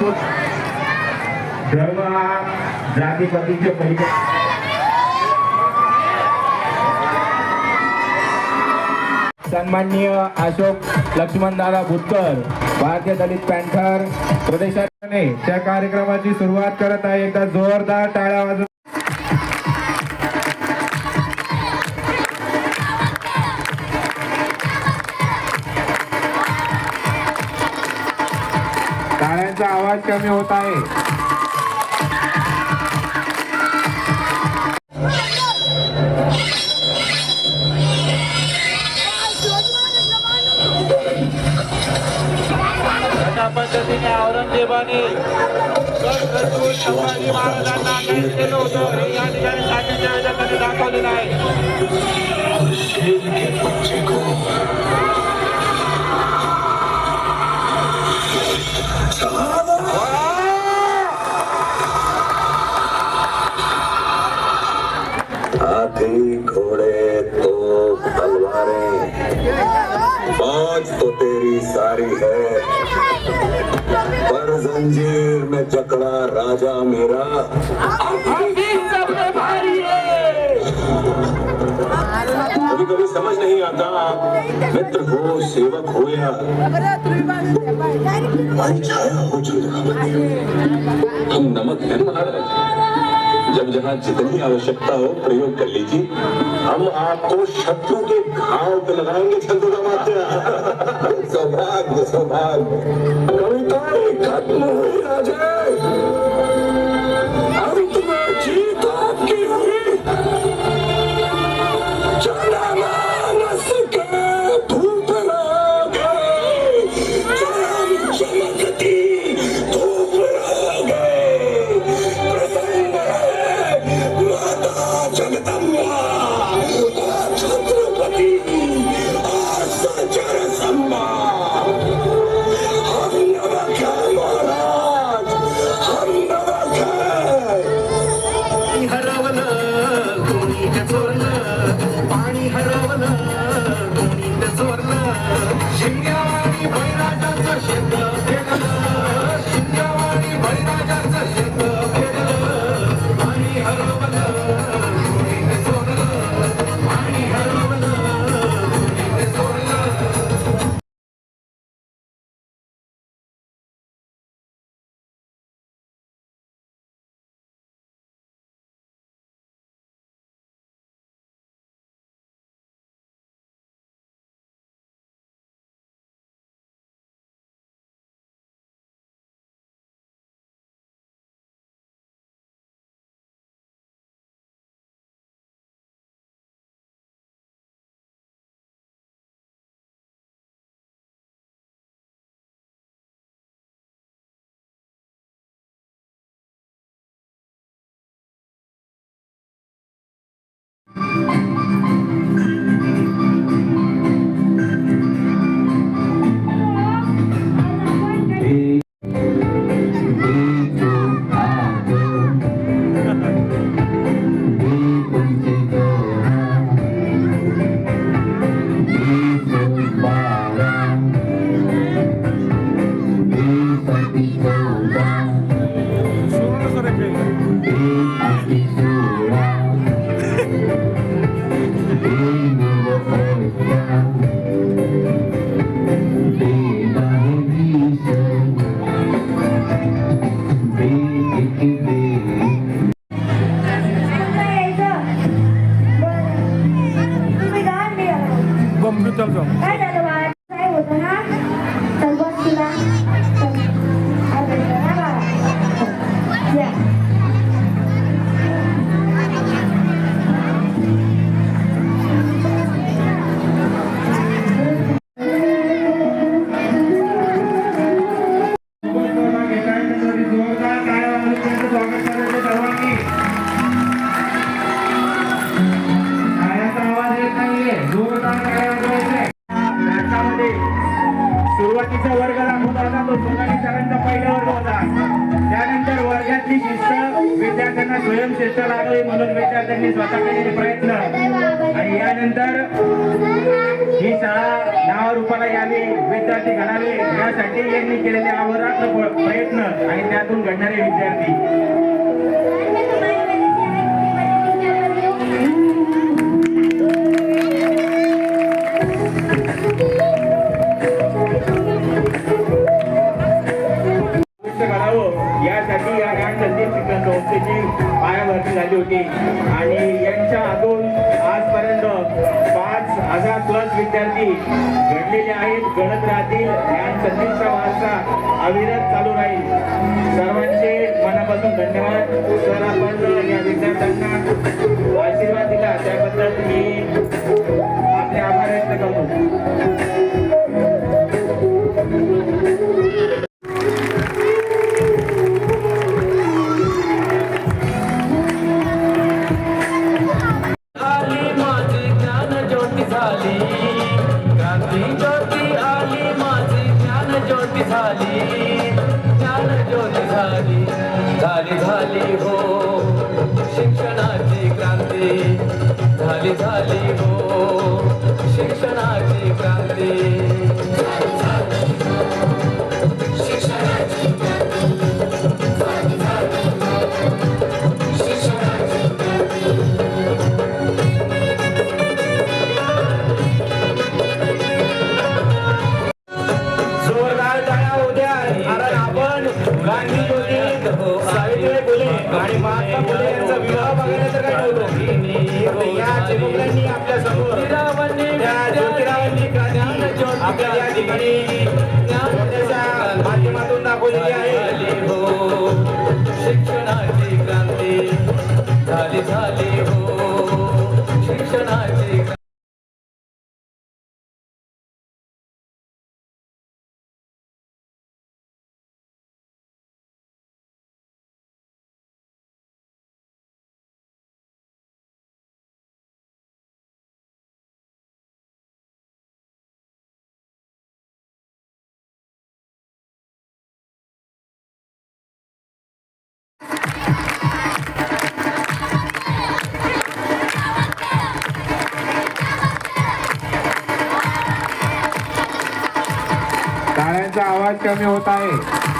असतो. धर्म हा जातीपातीच्या पलीकडे. सन्माननीय अशोक लक्ष्मणदादा भुतकर, भारतीय दलित पॅंथर प्रदेशाने त्या कार्यक्रमाची सुरुवात करत आहे. एकदा जोरदार टाळ्या वाजवा. टाळ्यांचा आवाज कमी होत आहे. पद्धतीने औरंगजेबाने संभाजी महाराजांना काही केलं होतं हे या ठिकाणी साठीच्या वेळेला दाखवलेलं आहे. हाथी घोड़े तो तलवारें फौज तो तेरी सारी है, पर जंजीर में जकड़ा राजा मेरा कभी कभी समझ नहीं आता मित्र हो सेवक हो या हमारी छाया हो चंद्रमा। हम नमक है महाराज, जब जहाँ जितनी आवश्यकता हो प्रयोग कर लीजिए। हम आपको शत्रु के घाव पे लगाएंगे छंदोमात्या। सौभाग्य सौभाग्य कविताएं खत्म हुई अजय, अंत में जीत आपकी हुई। जनमानस के धूप गए, चमकती धूप गए। प्रसन्न जगदम्बा छत्रपति सचर सम्मा। हम नमक है महाराज, हम नमक है। हरवलं कोणी चोरलं, पाणी हरवलं कोणी चोरलं। शिंग्यावाणी बैराजाचं शेत फेडलं, शिंग्यावाणी बैराजाचं शेत फेडलं। पाणी हरवलं कोणी चोरलं, पाणी हरवलं कोणी चोरलं। सुरुवातीचा वर्ग दाखवला होता तो सोनाली सरांचा पहिला वर्ग होता. त्यानंतर वर्गातली शिस्त विद्यार्थ्यांना स्वयंशिस्त लागावी म्हणून विद्यार्थ्यांनी स्वतः केलेले प्रयत्न आणि यानंतर ही शाळा नाव रूपाला यावे विद्यार्थी घडावे यासाठी यांनी केलेले अहोरात्र प्रयत्न आणि त्यातून घडणारे विद्यार्थी घडावं यासाठी या ज्ञान संदीप शिक्षण संस्थेची पायाभरणी झाली होती आणि यांच्या हातून आजपर्यंत 5,000 प्लस विद्यार्थी घडलेले आहेत, घडत राहतील. ज्ञान संदीपचा वारसा अविरत चालू राहील. सर्वांचे मनापासून धन्यवाद. सर, आपण या विद्यार्थ्यांना आशीर्वाद दिला त्याबद्दल मी आपले आभार व्यक्त करतो. आली माझी ज्ञान ज्योती झाली, क्रांती ज्योती आली माझी ज्ञान ज्योती झाली, ज्ञान ज्योती झाली, झाली झाली हो शिक्षणाची क्रांती, झाली झाली हो शिक्षणाची क्रांती. जोरदार टाळ्या होऊ द्या, कारण आपण गांधी ज्योती, सावित्रीबाई फुले आणि महात्मा फुले यांचा विवाह बघायला तर काय नव्हतं. या चिमुकल्यांनी आपल्या समोर त्या ज्योतिरावांनी क्रांती आपल्या या ठिकाणी ज्ञानाच्या माध्यमातून दाखवलेली आहे. हो शिक्षणाची क्रांती, झाली झाली हो शिक्षणाची क्रांती. टाळ्यांचा आवाज कमी होत आहे.